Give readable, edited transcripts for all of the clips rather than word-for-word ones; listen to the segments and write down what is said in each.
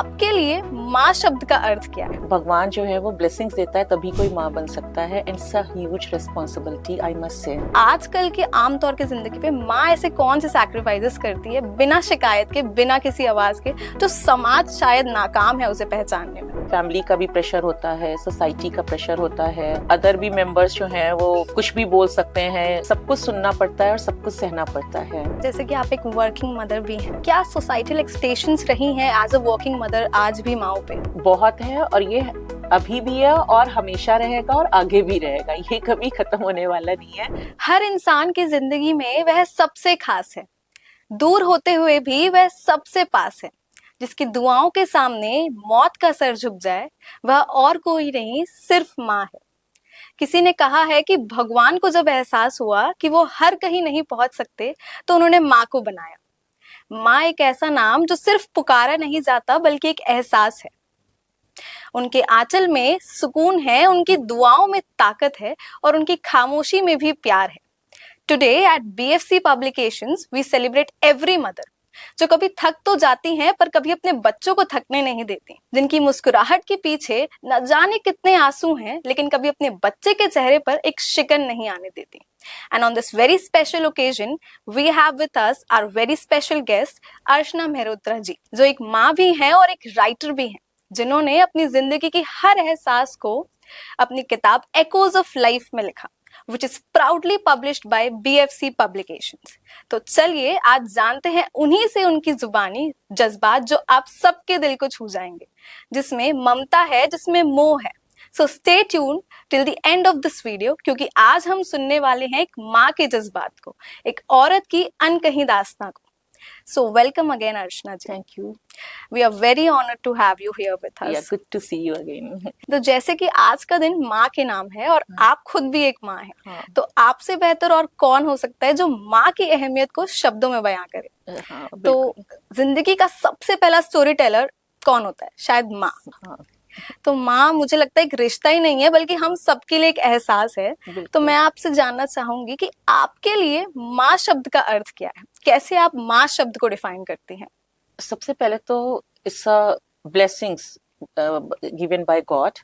आपके लिए माँ शब्द का अर्थ क्या है? भगवान जो है वो ब्लेसिंग्स देता है तभी कोई माँ बन सकता है, and it's a huge responsibility I must से। आजकल के आमतौर की जिंदगी पे माँ ऐसे कौन से सैक्रिफाइसेस करती है बिना शिकायत के, बिना किसी आवाज के, तो समाज शायद नाकाम है उसे पहचानने में। फैमिली का भी प्रेशर होता है, सोसाइटी का प्रेशर होता है, अदर भी मेंबर्स जो हैं वो कुछ भी बोल सकते हैं, सब कुछ सुनना पड़ता है और सब कुछ सहना पड़ता है। जैसे कि आप एक वर्किंग मदर भी हैं, क्या सोसाइटल एक्सपेक्टेशंस रही हैं एज अ वर्किंग मदर आज भी माओ पे? बहुत है, और ये अभी भी है और हमेशा रहेगा और आगे भी रहेगा, ये कभी खत्म होने वाला नहीं है। हर इंसान की जिंदगी में वह सबसे खास है, दूर होते हुए भी वह सबसे पास है। जिसकी दुआओं के सामने मौत का सर झुक जाए वह और कोई नहीं, सिर्फ माँ है। किसी ने कहा है कि भगवान को जब एहसास हुआ कि वो हर कहीं नहीं पहुंच सकते तो उन्होंने माँ को बनाया। माँ एक ऐसा नाम जो सिर्फ पुकारा नहीं जाता बल्कि एक एहसास है। उनके आंचल में सुकून है, उनकी दुआओं में ताकत है और उनकी खामोशी में भी प्यार है। Today at BFC Publications we celebrate every mother जो कभी थक तो जाती हैं पर कभी अपने बच्चों को थकने नहीं देती, जिनकी मुस्कुराहट के पीछे न जाने कितने आंसू हैं लेकिन कभी अपने बच्चे के चेहरे पर एक शिकन नहीं आने देती। And on this very special occasion, we have with us our very special guest अर्चना मेहरोत्रा जी, जो एक माँ भी हैं और एक राइटर भी हैं, जिन्होंने अपनी जिंदगी की हर एहसास को अपनी किताब Echoes of Life में लिखा, which is proudly published by BFC Publications। तो चलिए आज जानते हैं उन्हीं से उनकी जुबानी जज्बात जो आप सबके दिल को छू जाएंगे, जिसमें ममता है, जिसमें मोह है। So stay tuned till the end of this video, क्योंकि आज हम सुनने वाले हैं एक माँ के जज्बात को, एक औरत की अनकही दास्तां को। So welcome again Archana ji. Thank you. We are very honored to have you here with us. Yeah, good to see you again. तो जैसे कि आज का दिन माँ के नाम है और आप खुद भी एक माँ हैं, हाँ। तो आपसे बेहतर और कौन हो सकता है जो माँ की अहमियत को शब्दों में बयां करे। हाँ, तो जिंदगी का सबसे पहला स्टोरी टेलर कौन होता है? शायद माँ। हाँ। तो माँ मुझे लगता है एक रिश्ता ही नहीं है बल्कि हम सबके लिए एक एहसास है। तो मैं आपसे जानना चाहूंगी कि आपके लिए माँ शब्द का अर्थ क्या है, कैसे आप माँ शब्द को डिफाइन करती हैं? सबसे पहले तो it's a blessings given by God,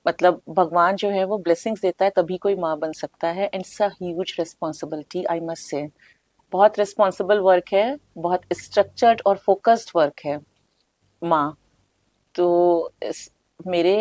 मतलब भगवान जो है वो ब्लेसिंग्स देता है तभी कोई माँ बन सकता है, and it's a huge responsibility I must से। बहुत रिस्पांसिबल वर्क है, बहुत स्ट्रक्चर्ड और फोकस्ड वर्क है माँ। तो मेरे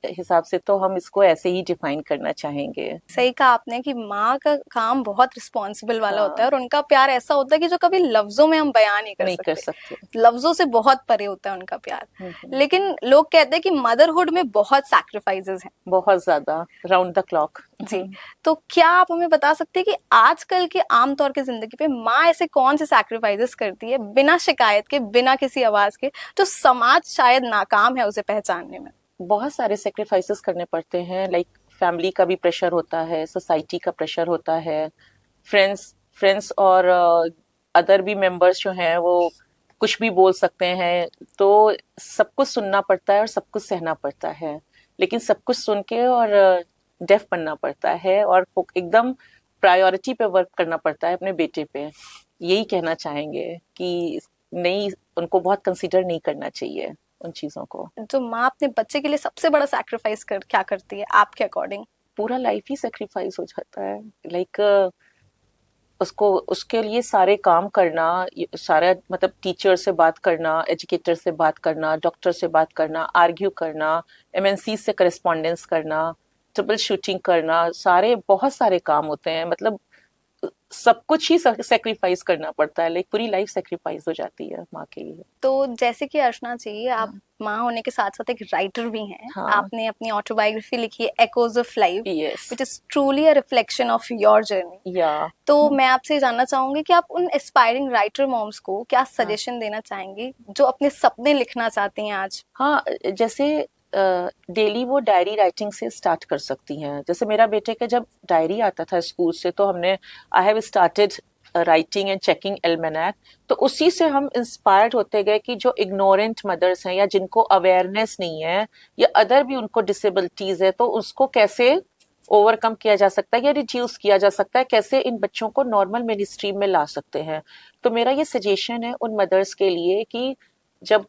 हिसाब से तो हम इसको ऐसे ही डिफाइन करना चाहेंगे। सही कहा आपने कि माँ का काम बहुत रिस्पॉन्सिबल वाला हाँ। होता है और उनका प्यार ऐसा होता है कि जो कभी लफ्जों में हम बयान नहीं कर सकते। लफ्जों से बहुत परे होता है उनका प्यार। लेकिन लोग कहते हैं कि मदरहुड में बहुत सैक्रिफाइसेस हैं, बहुत ज्यादा, राउंड द क्लॉक। जी, तो क्या आप हमें बता सकते हैं कि आजकल के आमतौर की जिंदगी पे माँ ऐसे कौन से सैक्रिफाइसेस करती है बिना शिकायत के, बिना किसी आवाज के, तो समाज शायद नाकाम है उसे पहचानने में? बहुत सारे सेक्रीफाइसेस करने पड़ते हैं, लाइक फैमिली का भी प्रेशर होता है, सोसाइटी का प्रेशर होता है, फ्रेंड्स और अदर भी मेंबर्स जो हैं वो कुछ भी बोल सकते हैं, तो सब कुछ सुनना पड़ता है और सब कुछ सहना पड़ता है। लेकिन सब कुछ सुन के और डेफ बनना पड़ता है और एकदम प्रायोरिटी पे वर्क करना पड़ता है अपने बेटे पे। यही कहना चाहेंगे कि नहीं, उनको बहुत कंसीडर नहीं करना चाहिए उन चीजों को। जो माँ अपने बच्चे के लिए सबसे बड़ा सैक्रिफाइस क्या करती है आपके अकॉर्डिंग? पूरा लाइफ ही सैक्रिफाइस हो जाता है, लाइक उसको उसके लिए सारे काम करना, सारा मतलब टीचर से बात करना, एजुकेटर से बात करना, डॉक्टर से बात करना, आर्ग्यू करना, MNC से करस्पॉन्डेंस करना, ट्रिपल शूटिंग करना, बहुत सारे काम होते हैं, मतलब सब कुछ ही सेक्रीफाइस करना पड़ता है, लाइक पूरी लाइफ सेक्रीफाइस हो जाती है माँ के लिए। तो जैसे कि अर्चना जी, आप माँ होने के साथ साथ एक राइटर भी हैं। हाँ। आपने अपनी ऑटोबायोग्राफी लिखी है Echoes of Life, Yes. which is truly a reflection of your journey. Yeah. तो मैं आपसे जानना चाहूंगी कि आप उन एस्पायरिंग राइटर मॉम्स को क्या सजेशन देना चाहेंगी जो अपने सपने लिखना चाहती हैं आज? हाँ, जैसे डेली वो डायरी राइटिंग से स्टार्ट कर सकती हैं। जैसे मेरा बेटे का जब डायरी आता था स्कूल से, तो I have started writing and checking almanac, तो उसी से हम इंस्पायर्ड होते गए कि जो इग्नोरेंट मदर्स हैं या जिनको अवेयरनेस नहीं है या अदर भी उनको डिसेबिलिटीज है, तो उसको कैसे ओवरकम किया जा सकता है या रिड्यूस किया जा सकता है, कैसे इन बच्चों को नॉर्मल मेन स्ट्रीम में ला सकते हैं। तो मेरा ये सजेशन है उन मदर्स के लिए कि जब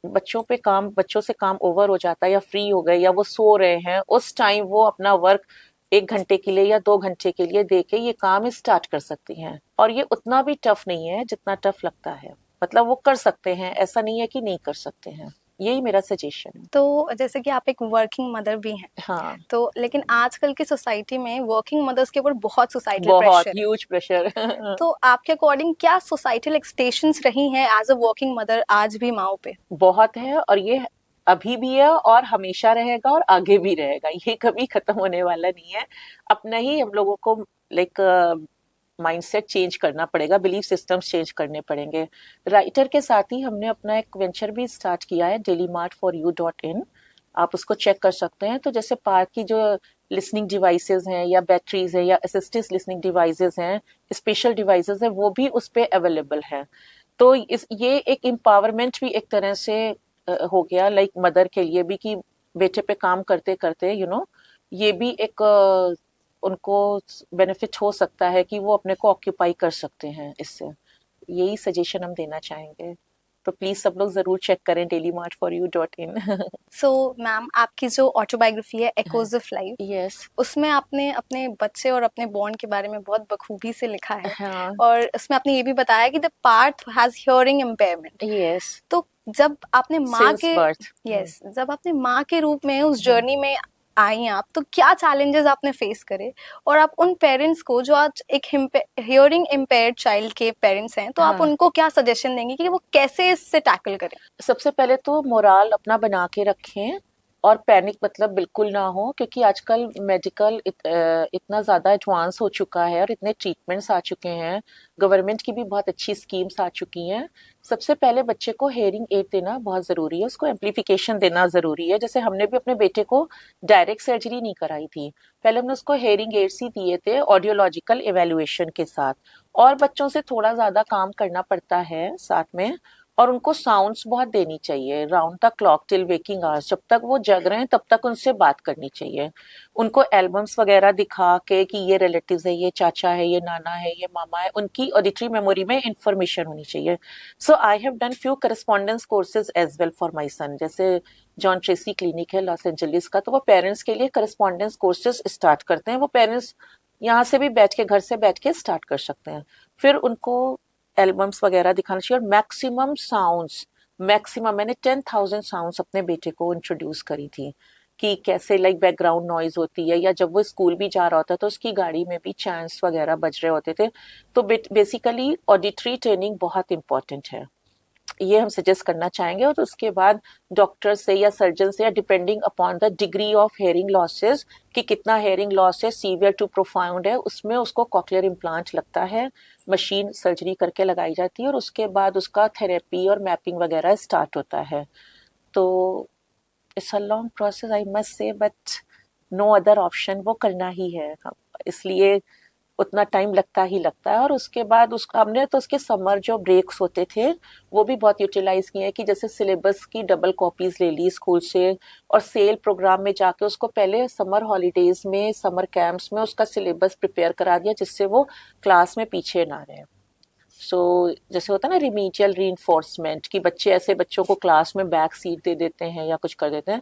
बच्चों से काम ओवर हो जाता है या फ्री हो गए या वो सो रहे हैं, उस टाइम वो अपना वर्क 1 घंटे के लिए या 2 घंटे के लिए दे के ये काम स्टार्ट कर सकती हैं। और ये उतना भी टफ नहीं है जितना टफ लगता है, मतलब वो कर सकते हैं, ऐसा नहीं है कि नहीं कर सकते हैं। यही मेरा सजेशन है। तो जैसे कि आप एक वर्किंग मदर भी हैं, हाँ, तो लेकिन आजकल की सोसाइटी में वर्किंग मदर्स के ऊपर बहुत सोसाइटल बहुत प्रेशर है। Huge pressure. तो आपके अकॉर्डिंग क्या सोसाइटल एक्सपेक्टेशंस रही हैं एज अ वर्किंग मदर आज भी माओ पे? बहुत है, और ये अभी भी है और हमेशा रहेगा और आगे भी रहेगा, ये कभी खत्म होने वाला नहीं है। अपना ही हम लोगों को लाइक माइंडसेट चेंज करना पड़ेगा, बिलीफ सिस्टम्स चेंज करने पड़ेंगे। राइटर के साथ ही हमने अपना एक वेंचर भी स्टार्ट किया है, dailymartforyou.in। आप उसको चेक कर सकते हैं। तो जैसे पार्क की जो लिसनिंग डिवाइसेस हैं या बैटरीज हैं या असिस्टिव लिसनिंग डिवाइसेस हैं, स्पेशल डिवाइसेस हैं, वो भी उस पे अवेलेबल है। तो ये एक एम्पावरमेंट भी एक तरह से हो गया, लाइक मदर के लिए भी, कि बेटे पे काम करते करते ये भी एक उनको बेनिफिट हो सकता है कि वो अपने को ऑक्यूपाई कर सकते हैं इससे। यही सजेशन हम देना चाहेंगे। तो प्लीज सब लोग जरूर चेक करें dailymartforyou.in। सो मैम, आपकी जो ऑटोबायोग्राफी है एकोज ऑफ लाइफ, यस। उसमें आपने अपने बच्चे और अपने बॉन्ड के बारे में बहुत बखूबी से लिखा है। हाँ। और उसमें आपने ये भी बताया कि the Partha has hearing impairment. Yes. तो जब आपने माँ सिंस के बर्थ। यस जब आपने माँ के रूप में उस जर्नी में आई आप, तो क्या चैलेंजेस आपने फेस करे? और आप उन पेरेंट्स को जो आज एक हियरिंग इम्पेयर्ड चाइल्ड के पेरेंट्स हैं, तो आप हाँ, उनको क्या सजेशन देंगे कि वो कैसे इससे टैकल करें? सबसे पहले तो मोराल अपना बना के रखें और पैनिक मतलब बिल्कुल ना हो, क्योंकि आजकल मेडिकल इतना ज़्यादा एडवांस हो चुका है और इतने ट्रीटमेंट्स आ चुके हैं। गवर्नमेंट की भी बहुत अच्छी स्कीम्स आ चुकी हैं। सबसे पहले बच्चे को हेयरिंग एड देना बहुत ज़रूरी है, उसको एम्पलीफिकेशन देना ज़रूरी है। जैसे हमने भी अपने बेटे को डायरेक्ट सर्जरी नहीं कराई थी, पहले हमने उसको हेयरिंग एड्स ही दिए थे ऑडियोलॉजिकल एवेल्युएशन के साथ। और बच्चों से थोड़ा ज़्यादा काम करना पड़ता है साथ में, और उनको साउंड्स बहुत देनी चाहिए round the clock till waking hours. जब तक वो जग रहे हैं तब तक उनसे बात करनी चाहिए। उनको एल्बम्स वगैरह दिखा के कि ये रिलेटिव्स है, ये चाचा है, ये नाना है, ये मामा है, उनकी ऑडिटरी मेमोरी में इंफॉर्मेशन होनी चाहिए। So I have done few correspondence courses as well for my son. जैसे जॉन ट्रेसी क्लिनिक है लॉस एंजलिस का, तो वो पेरेंट्स के लिए करस्पॉन्डेंस कोर्सेज स्टार्ट करते हैं। वो पेरेंट्स यहाँ से भी बैठ के, घर से बैठ के स्टार्ट कर सकते हैं। फिर उनको एल्बम्स वगैरह दिखाना चाहिए। और मैक्सिमम साउंड्स, मैक्सिमम मैंने 10,000 साउंड्स अपने बेटे को इंट्रोड्यूस करी थी कि कैसे लाइक बैकग्राउंड नॉइज होती है, या जब वो स्कूल भी जा रहा होता तो उसकी गाड़ी में भी चैंट्स वगैरह बज रहे होते थे। तो बेसिकली ऑडिटरी ट्रेनिंग बहुत इंपॉर्टेंट है, ये हम सजेस्ट करना चाहेंगे। और उसके बाद डॉक्टर से या सर्जन से, या depending upon the degree of hearing losses कि कितना हेयरिंग लॉस है, सीवियर टू प्रोफाउंड है, उसमें उसको कॉकलियर इम्प्लांट लगता है, मशीन सर्जरी करके लगाई जाती है, और उसके बाद उसका थेरेपी और मैपिंग वगैरह स्टार्ट होता है। तो it's a long process I must say, but no other option, वो करना ही है। इसलिए उतना टाइम लगता ही लगता है। और उसके बाद उसका हमने तो उसके समर जो ब्रेक्स होते थे वो भी बहुत यूटिलाइज किए हैं, कि जैसे सिलेबस की डबल कॉपीज ले ली स्कूल से, और सेल प्रोग्राम में जाके उसको पहले समर हॉलीडेज में, समर कैंप्स में उसका सिलेबस प्रिपेयर करा दिया, जिससे वो क्लास में पीछे ना रहे। सो जैसे होता है ना रिमीडियल रीइंफोर्समेंट, कि बच्चे ऐसे बच्चों को क्लास में बैक सीट दे देते हैं या कुछ कर देते हैं।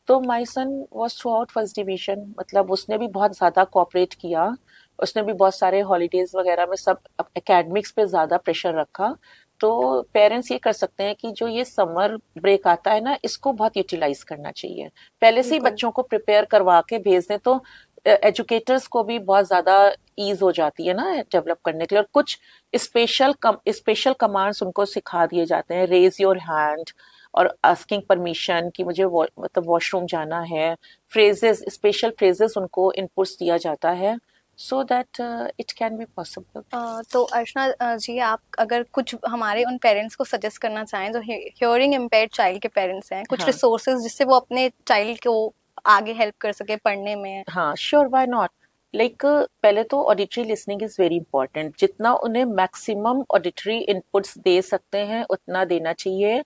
तो my son was through out first division, मतलब उसने भी बहुत ज़्यादा कोऑपरेट किया। उसने भी बहुत सारे हॉलीडेज वगैरह में सब एकेडमिक्स पे ज़्यादा प्रेशर रखा। तो पेरेंट्स ये कर सकते हैं कि जो ये समर ब्रेक आता है ना, इसको बहुत यूटिलाइज करना चाहिए, पहले से ही बिल्कुल। बच्चों को प्रिपेयर करवा के भेज दें, तो एजुकेटर्स को भी बहुत ज़्यादा ईज हो जाती है ना डेवलप करने के लिए। और कुछ स्पेशल कमांड्स उनको सिखा दिए जाते हैं, रेज योर हैंड और आस्किंग परमिशन कि मुझे मतलब वॉशरूम जाना है। फ्रेजेस, स्पेशल फ्रेजेस उनको इनपुट्स दिया जाता है, so that it can be possible. तो अर्चना जी, आप अगर कुछ हमारे उन पेरेंट्स को सजेस्ट करना चाहें जो हियरिंग इम्पेयर्ड चाइल्ड के पेरेंट्स हैं, कुछ हाँ, रिसोर्सेज जिससे वो अपने चाइल्ड को आगे हेल्प कर सके पढ़ने में? हाँ, श्योर, व्हाई नॉट। लाइक पहले तो auditory listening is very important, जितना उन्हें मैक्सिमम ऑडिटरी इनपुट्स दे सकते हैं उतना देना चाहिए।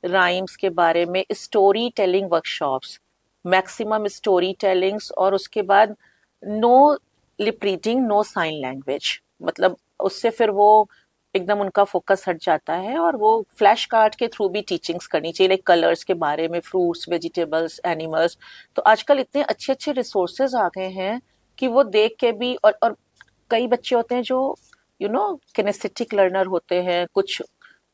राइम्स के बारे में story telling workshops, maximum story tellings. और उसके बाद no lip reading, no sign language, मतलब उससे फिर वो एकदम उनका फोकस हट जाता है, और वो फ्लैश कार्ड के थ्रू भी टीचिंग्स करनी चाहिए, लाइक कलर्स के बारे में, फ्रूट्स, वेजिटेबल्स, एनिमल्स। तो आजकल इतने अच्छे अच्छे रिसोर्सेज आ गए हैं कि वो देख के भी, और कई बच्चे होते हैं जो किनेस्थेटिक लर्नर होते हैं, कुछ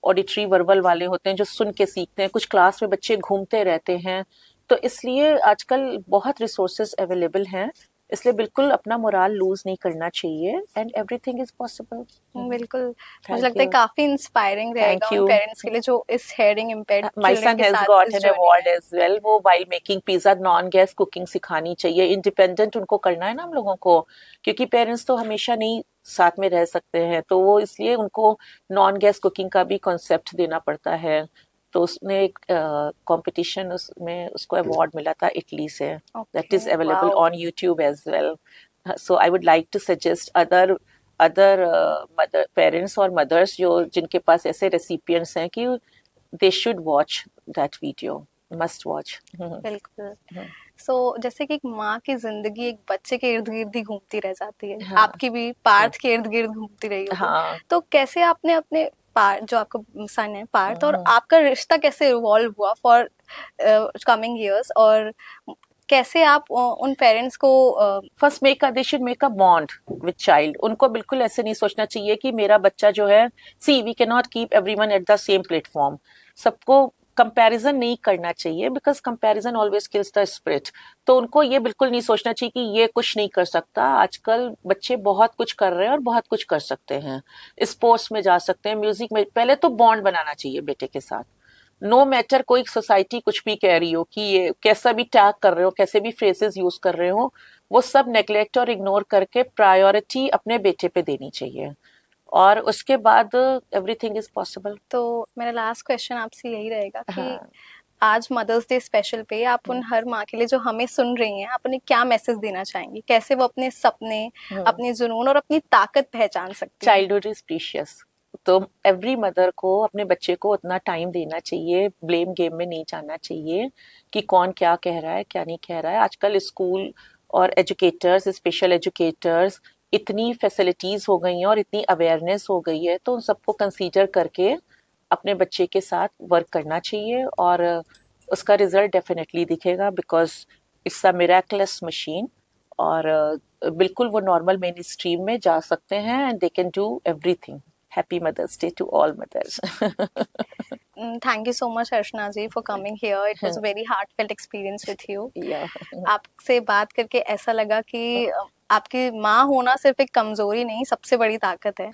ऑडिटरी वर्बल वाले होते हैं जो सुन के सीखते हैं, कुछ क्लास में बच्चे घूमते रहते हैं। तो इसलिए आजकल बहुत रिसोर्सेज अवेलेबल हैं, इसलिए बिल्कुल अपना मोराल लूज नहीं करना चाहिए, एंड एवरीथिंग इज पॉसिबल। बिल्कुल, मुझे थैंक लगता है यू। काफी इंस्पायरिंग रहेगा थैंक उन यू। पेरेंट्स के लिए जो इस hearing impaired my children son के हैज साथ गॉट इस एन जर्नी अवार्ड में। As well. वो while making pizza non gas cooking सिखानी चाहिए, इंडिपेंडेंट उनको करना है ना हम लोगों को, क्योंकि पेरेंट्स तो हमेशा नहीं साथ में रह सकते हैं, तो वो इसलिए उनको नॉन गैस कुकिंग का भी कॉन्सेप्ट देना पड़ता है। तो उसने एक कंपटीशन, उसमें उसको अवार्ड मिला था इटली से, that is okay, available wow. On YouTube as well. So I would like to suggest other other mother parents और मदर्स जो जिनके पास ऐसे रेसिपिएंट्स हैं कि they should watch that video, must watch। बिल्कुल। सो जैसे कि एक माँ की जिंदगी एक बच्चे के इर्द गिर्द ही घूमती रह जाती है, हाँ आपकी भी पार्थ के इर्द गिर्द घूमती रही होगी। हाँ। तो कैसे आपने अपने पार्थ, जो आपका सन है पार्थ, और हम्म। आपका रिश्ता कैसे इवॉल्व हुआ फॉर कमिंग इयर्स, और कैसे आप उन पेरेंट्स को first they should make a bond with child. उनको बिल्कुल ऐसे नहीं सोचना चाहिए कि मेरा बच्चा जो है, see we can not keep everyone at the same platform. सबको कंपैरिजन नहीं करना चाहिए, because comparison always kills the spirit. तो उनको ये बिल्कुल नहीं सोचना चाहिए कि ये कुछ नहीं कर सकता। आजकल बच्चे बहुत कुछ कर रहे हैं और बहुत कुछ कर सकते हैं, स्पोर्ट्स में जा सकते हैं, म्यूजिक में। पहले तो बॉन्ड बनाना चाहिए बेटे के साथ, नो मैटर कोई सोसाइटी कुछ भी कह रही हो, कि ये कैसा भी टैग कर रहे हो, कैसे भी फ्रेजेस यूज कर रहे हो, वो सब नेग्लेक्ट और इग्नोर करके प्रायोरिटी अपने बेटे पे देनी चाहिए, और उसके बाद एवरीथिंग इज पॉसिबल। तो मेरा लास्ट क्वेश्चन आपसे यही रहेगा कि हाँ। आज मदर्स डे स्पेशल पे आप उन हर माँ के लिए जो हमें सुन रही हैं, आप उन्हें क्या मैसेज देना चाहेंगी? कैसे वो अपने सपने, अपने जुनून और अपनी ताकत पहचान सकती हैं? Childhood is precious. तो एवरी मदर को अपने बच्चे को उतना टाइम देना चाहिए, ब्लेम गेम में नहीं जाना चाहिए कि कौन क्या कह रहा है क्या नहीं कह रहा है। आजकल स्कूल और एजुकेटर्स, स्पेशल एजुकेटर्स, इतनी फैसिलिटीज हो गई हैं और इतनी अवेयरनेस हो गई है, तो उन सबको कंसीडर करके अपने बच्चे के साथ वर्क करना चाहिए, और उसका रिजल्ट डेफिनेटली दिखेगा, because it's a miraculous machine. और बिल्कुल वो नॉर्मल मेन स्ट्रीम में जा सकते हैं, and they can do everything. Happy mothers day to all mothers. Thank you so much, Archana ji, for coming here. It was a very heartfelt experience with you. या आपसे बात करके ऐसा लगा कि आपकी माँ होना सिर्फ एक कमजोरी नहीं, सबसे बड़ी ताकत है।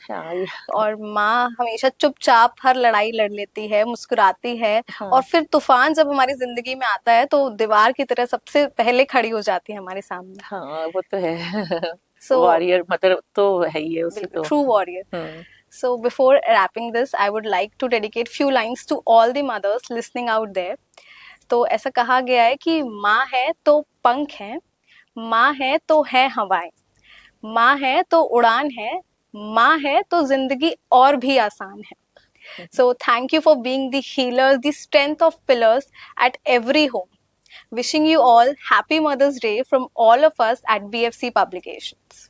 और माँ हमेशा चुपचाप हर लड़ाई लड़ लेती है, मुस्कुराती है, और फिर तूफान जब हमारी जिंदगी में आता है तो दीवार की तरह सबसे पहले खड़ी हो जाती है हमारे सामने। हाँ वो तो है। So, वॉरियर मदर तो है ही है उसे तो। true warrior. So before wrapping this, I would like to dedicate few lines to all the mothers listening out there. तो ऐसा कहा गया है कि माँ है तो पंख है, माँ है तो है हवाएं, माँ है तो उड़ान है, माँ है तो जिंदगी और भी आसान है। So thank you for being the healers, the strength of pillars at every home. Wishing you all happy Mother's Day from all of us at BFC Publications.